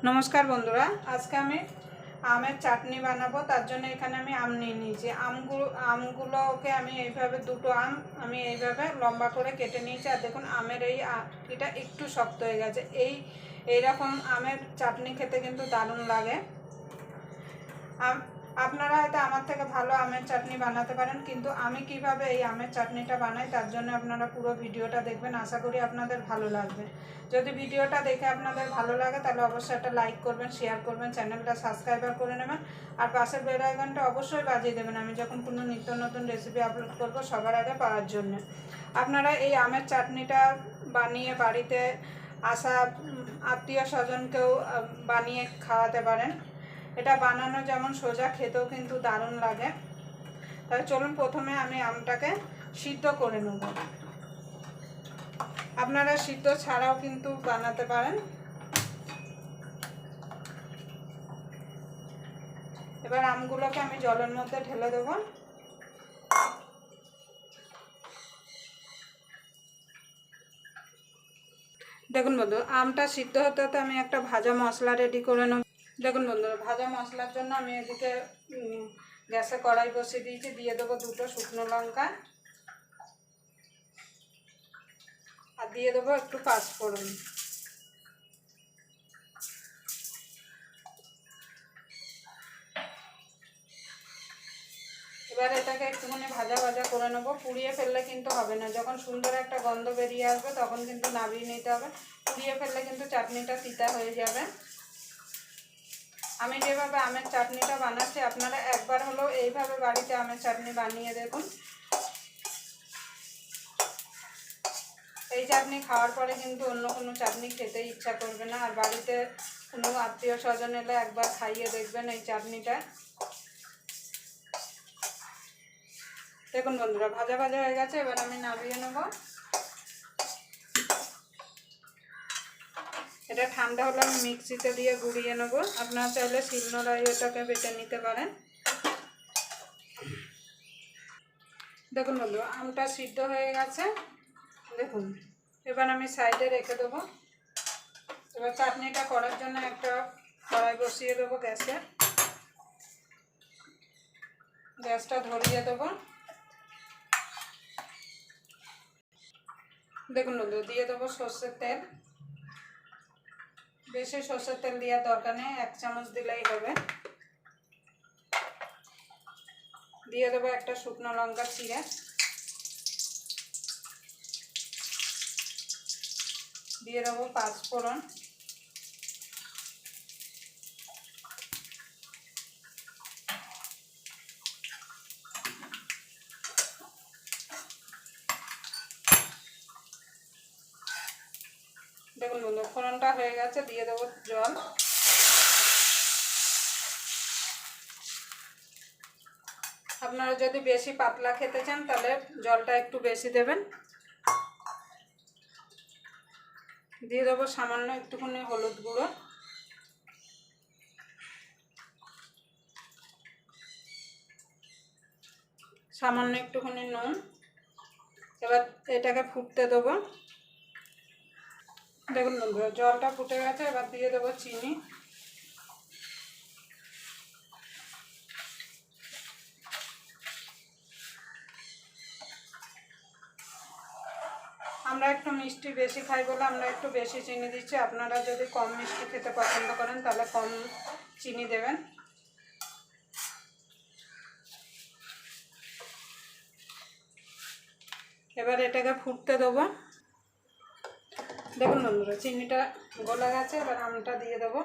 नमस्कार बंधुरा आज के आमी आमेर चाटनी बानाबो तार जोन्नो एखाने आमी आम निये निয়েছি আমগুলোকে আমি এইভাবে দুটো আম আমি এইভাবে লম্বা করে কেটে নিয়েছি। আর দেখুন আমের এই এটা একটু শক্ত হয়ে গেছে। এইরকম আমের চাটনি খেতে কিন্তু দারুণ লাগে। আপনারা হয়তো আমার থেকে ভালো আমের চাটনি বানাতে পারেন, কিন্তু আমি কিভাবে এই আমের চাটনিটা বানাই তার জন্য আপনারা পুরো ভিডিওটা দেখবেন। আশা করি আপনাদের ভালো লাগবে। যদি ভিডিওটা দেখে আপনাদের ভালো লাগে তাহলে অবশ্যই একটা লাইক করবেন, শেয়ার করবেন, চ্যানেলটা সাবস্ক্রাইবার করে নেবেন আর পাশের বেল আইকনটা অবশ্যই বাজিয়ে দেবেন আমি যখন কোনো নিত্য নতুন রেসিপি আপলোড করব সবার আগে পাওয়ার জন্য। আপনারা এই আমের চাটনিটা বানিয়ে বাড়িতে আসা আত্মীয় স্বজনকেও বানিয়ে খাওয়াতে পারেন। এটা বানানো যেমন সোজা, খেতেও কিন্তু দারুণ লাগে। তাহলে চলুন প্রথমে আমি আমটাকে সিদ্ধ করে নেব। আপনারা সিদ্ধ ছাড়াও কিন্তু বানাতে পারেন। এবার আমগুলোকে আমি জলের মধ্যে ঢেলে দেব। দেখুন বন্ধু, আমটা সিদ্ধ হতে হতে আমি একটা ভাজা মশলা রেডি করে নেব। দেখুন বন্ধুরা, ভাজা মশলার জন্য আমি এদিকে গ্যাসে কড়াই বসিয়ে দিয়েছি। দিয়ে দেবো দুটো শুকনো লঙ্কা আর দিয়ে দেবো একটু পাঁচফোড়ন। এবার এটাকে একটুখানি ভাজা ভাজা করে নেবো। পুড়িয়ে ফেললে কিন্তু হবে না। যখন সুন্দর একটা গন্ধ বেরিয়ে আসবে তখন কিন্তু নামিয়ে নিতে হবে। পুড়িয়ে ফেললে কিন্তু চাটনিটা তিতা হয়ে যাবে। আমি যেভাবে আমের চাটনিটা বানাচ্ছি আপনারা একবার হলেও এইভাবে বাড়িতে আমের চাটনি বানিয়ে দেখুন। এই চাটনি খাওয়ার পরে কিন্তু অন্য কোনো চাটনি খেতে ইচ্ছা করবে না। আর বাড়িতে কোনো আত্মীয় স্বজন এলে একবার খাইয়ে দেখবেন এই চাটনিটা। দেখুন বন্ধুরা, ভাজা ভাজা হয়ে গেছে। এবার আমি নামিয়ে নেব। এটা ঠান্ডা হলে আমি মিক্সিতে দিয়ে গুঁড়িয়ে নেব। আপনারা চাইলে শিলনোড়ায় এটাকে বেটে নিতে পারেন। দেখুন বন্ধু, আমটা সিদ্ধ হয়ে গেছে। দেখুন, এবার আমি সাইডে রেখে দেবো। এবার চাটনিটা করার জন্য একটা কড়াই বসিয়ে দেবো গ্যাসে। গ্যাসটা ধরিয়ে দেবো। দেখুন বন্ধু, দিয়ে দেবো সর্ষের তেল। বেশি সর্ষের তেল দেওয়ার দরকার নেই, 1 চামচ দিলেই হবে। দিয়ে দেবো একটা শুকনো লঙ্কা চিড়ে। দিয়ে দেবো পাঁচফোড়ন। দেখুন বন্ধু, ফোড়নটা হয়ে গেছে। দিয়ে দেবো জল। আপনারা যদি বেশি পাতলা খেতে চান তাহলে জলটা একটু বেশি দেবেন। দিয়ে দেবো সামান্য একটুখানি হলুদ গুঁড়ো। সামান্য একটুখানি নুন। এবার এটাকে ফুটতে দেবো। দেখুন বন্ধুরা, জলটা ফুটে গেছে। এবার দিয়ে দেবো চিনি। আমরা একটু মিষ্টি বেশি খাই বলে আমরা একটু বেশি চিনি দিচ্ছি। আপনারা যদি কম মিষ্টি খেতে পছন্দ করেন তাহলে কম চিনি দেবেন। এবার এটাকে ফুটতে দেবো। দেখুন বন্ধুরা, চিনিটা গলে গেছে। এবার আমটা দিয়ে দেবো।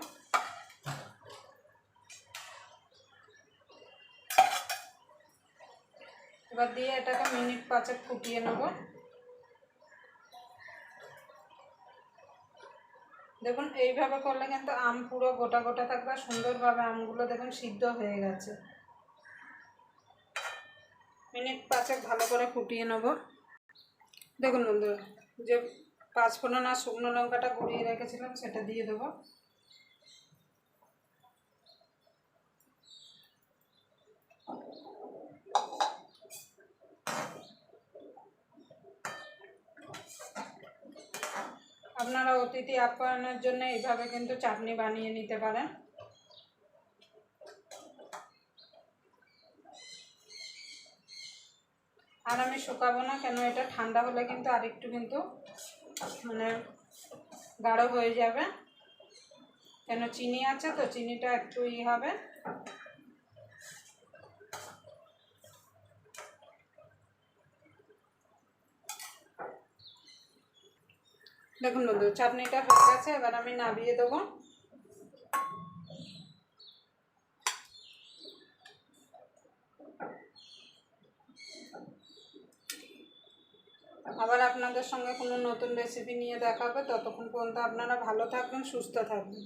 এবার দিয়ে এটাকে মিনিট 5 ফুটিয়ে নেব। দেখুন, এইভাবে করলে কিন্তু আম পুরো গোটা গোটা থাকবে। সুন্দরভাবে আমগুলো দেখুন সিদ্ধ হয়ে গেছে। মিনিট 5 ভালো করে ফুটিয়ে নেব। দেখুন বন্ধুরা, যে পাঁচফোড়ন আর শুকনো লঙ্কাটা গুঁড়িয়ে রেখেছিলাম সেটা দিয়ে দেবো। আপনারা অতিথি আপ্যায়নের জন্য এইভাবে কিন্তু চাটনি বানিয়ে নিতে পারেন। আর আমি শুকাবো না, কেন এটা ঠান্ডা হলে কিন্তু আরেকটু কিন্তু মানে গাঢ় হয়ে যাবে, কেন চিনি আছে তো, চিনিটা একটু হবে। দেখুন বন্ধু, চাটনিটা হয়ে গেছে, এবার আমি নামিয়ে দেবো। আবার আপনাদের সঙ্গে কোনো নতুন রেসিপি নিয়ে দেখা হবে, ততক্ষণ পর্যন্ত আপনারা ভালো থাকবেন, সুস্থ থাকবেন।